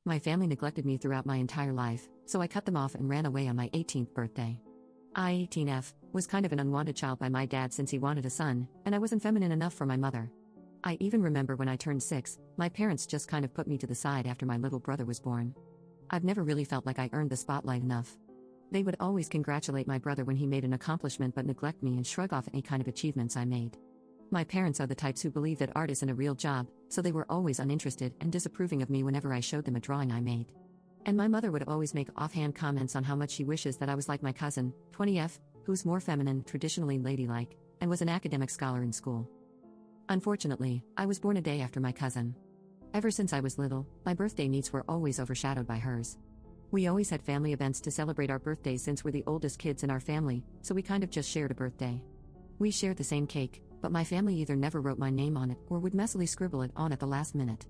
My family neglected me throughout my entire life, so I cut them off and ran away on my 18th birthday. I, 18F, was kind of an unwanted child by my dad since he wanted a son, and I wasn't feminine enough for my mother. I even remember when I turned 6, my parents just kind of put me to the side after my little brother was born. I've never really felt like I earned the spotlight enough. They would always congratulate my brother when he made an accomplishment but neglect me and shrug off any kind of achievements I made. My parents are the types who believe that art isn't a real job, so they were always uninterested and disapproving of me whenever I showed them a drawing I made. And my mother would always make offhand comments on how much she wishes that I was like my cousin, 20F, who's more feminine, traditionally ladylike, and was an academic scholar in school. Unfortunately, I was born a day after my cousin. Ever since I was little, my birthday needs were always overshadowed by hers. We always had family events to celebrate our birthdays since we're the oldest kids in our family, so we kind of just shared a birthday. We shared the same cake, but my family either never wrote my name on it or would messily scribble it on at the last minute.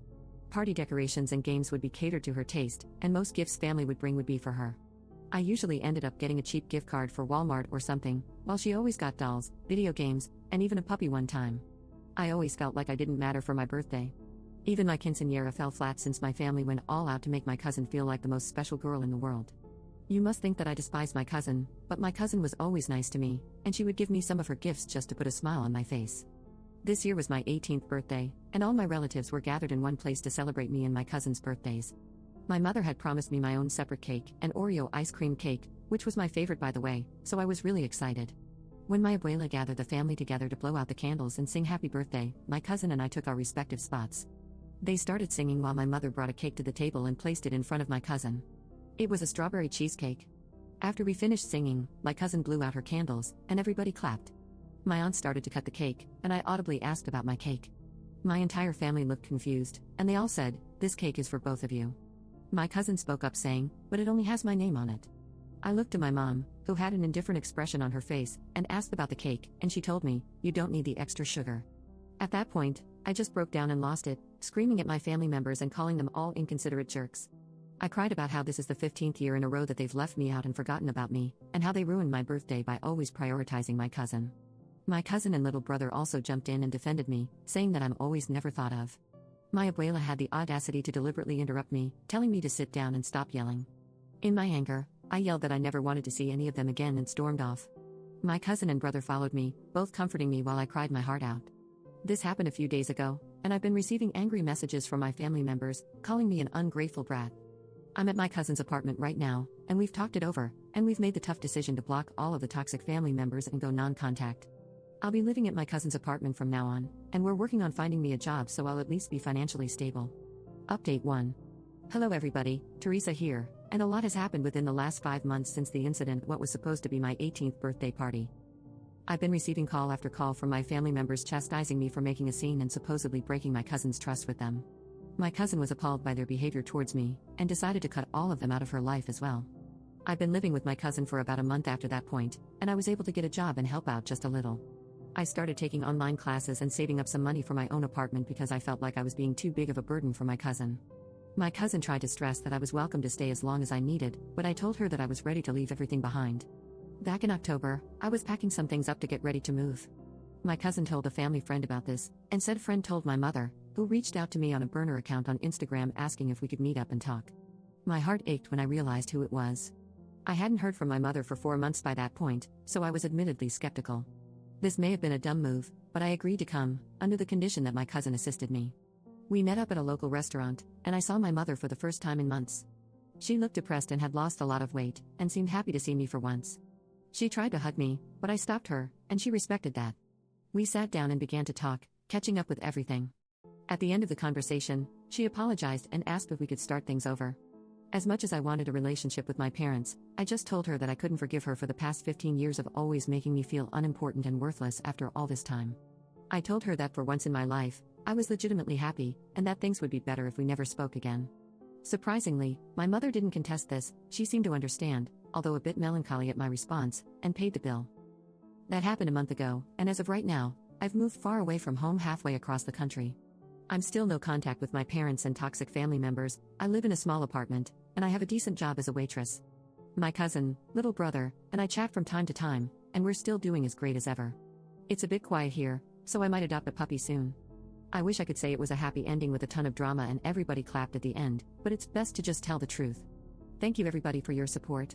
Party decorations and games would be catered to her taste, and most gifts family would bring would be for her. I usually ended up getting a cheap gift card for Walmart or something, while she always got dolls, video games, and even a puppy one time. I always felt like I didn't matter for my birthday. Even my quinceañera fell flat since my family went all out to make my cousin feel like the most special girl in the world. You must think that I despised my cousin, but my cousin was always nice to me, and she would give me some of her gifts just to put a smile on my face. This year was my 18th birthday, and all my relatives were gathered in one place to celebrate me and my cousin's birthdays. My mother had promised me my own separate cake, an Oreo ice cream cake, which was my favorite by the way, so I was really excited. When my abuela gathered the family together to blow out the candles and sing happy birthday, my cousin and I took our respective spots. They started singing while my mother brought a cake to the table and placed it in front of my cousin. It was a strawberry cheesecake. After we finished singing, my cousin blew out her candles, and everybody clapped. My aunt started to cut the cake, and I audibly asked about my cake. My entire family looked confused, and they all said, "This cake is for both of you." My cousin spoke up saying, "But it only has my name on it." I looked to my mom, who had an indifferent expression on her face, and asked about the cake, and she told me, "You don't need the extra sugar." At that point, I just broke down and lost it, screaming at my family members and calling them all inconsiderate jerks. I cried about how this is the 15th year in a row that they've left me out and forgotten about me, and how they ruined my birthday by always prioritizing my cousin. My cousin and little brother also jumped in and defended me, saying that I'm always never thought of. My abuela had the audacity to deliberately interrupt me, telling me to sit down and stop yelling. In my anger, I yelled that I never wanted to see any of them again and stormed off. My cousin and brother followed me, both comforting me while I cried my heart out. This happened a few days ago, and I've been receiving angry messages from my family members, calling me an ungrateful brat. I'm at my cousin's apartment right now, and we've talked it over, and we've made the tough decision to block all of the toxic family members and go non-contact. I'll be living at my cousin's apartment from now on, and we're working on finding me a job so I'll at least be financially stable. Update 1. Hello everybody, Teresa here, and a lot has happened within the last 5 months since the incident at what was supposed to be my 18th birthday party. I've been receiving call after call from my family members chastising me for making a scene and supposedly breaking my cousin's trust with them. My cousin was appalled by their behavior towards me, and decided to cut all of them out of her life as well. I've been living with my cousin for about a month after that point, and I was able to get a job and help out just a little. I started taking online classes and saving up some money for my own apartment because I felt like I was being too big of a burden for my cousin. My cousin tried to stress that I was welcome to stay as long as I needed, but I told her that I was ready to leave everything behind. Back in October, I was packing some things up to get ready to move. My cousin told a family friend about this, and said friend told my mother, who reached out to me on a burner account on Instagram asking if we could meet up and talk. My heart ached when I realized who it was. I hadn't heard from my mother for 4 months by that point, so I was admittedly skeptical. This may have been a dumb move, but I agreed to come, under the condition that my cousin assisted me. We met up at a local restaurant, and I saw my mother for the first time in months. She looked depressed and had lost a lot of weight, and seemed happy to see me for once. She tried to hug me, but I stopped her, and she respected that. We sat down and began to talk, catching up with everything. At the end of the conversation, she apologized and asked if we could start things over. As much as I wanted a relationship with my parents, I just told her that I couldn't forgive her for the past 15 years of always making me feel unimportant and worthless after all this time. I told her that for once in my life, I was legitimately happy, and that things would be better if we never spoke again. Surprisingly, my mother didn't contest this. She seemed to understand, although a bit melancholy at my response, and paid the bill. That happened a month ago, and as of right now, I've moved far away from home halfway across the country. I'm still no contact with my parents and toxic family members. I live in a small apartment, and I have a decent job as a waitress. My cousin, little brother, and I chat from time to time, and we're still doing as great as ever. It's a bit quiet here, so I might adopt a puppy soon. I wish I could say it was a happy ending with a ton of drama and everybody clapped at the end, but it's best to just tell the truth. Thank you everybody for your support.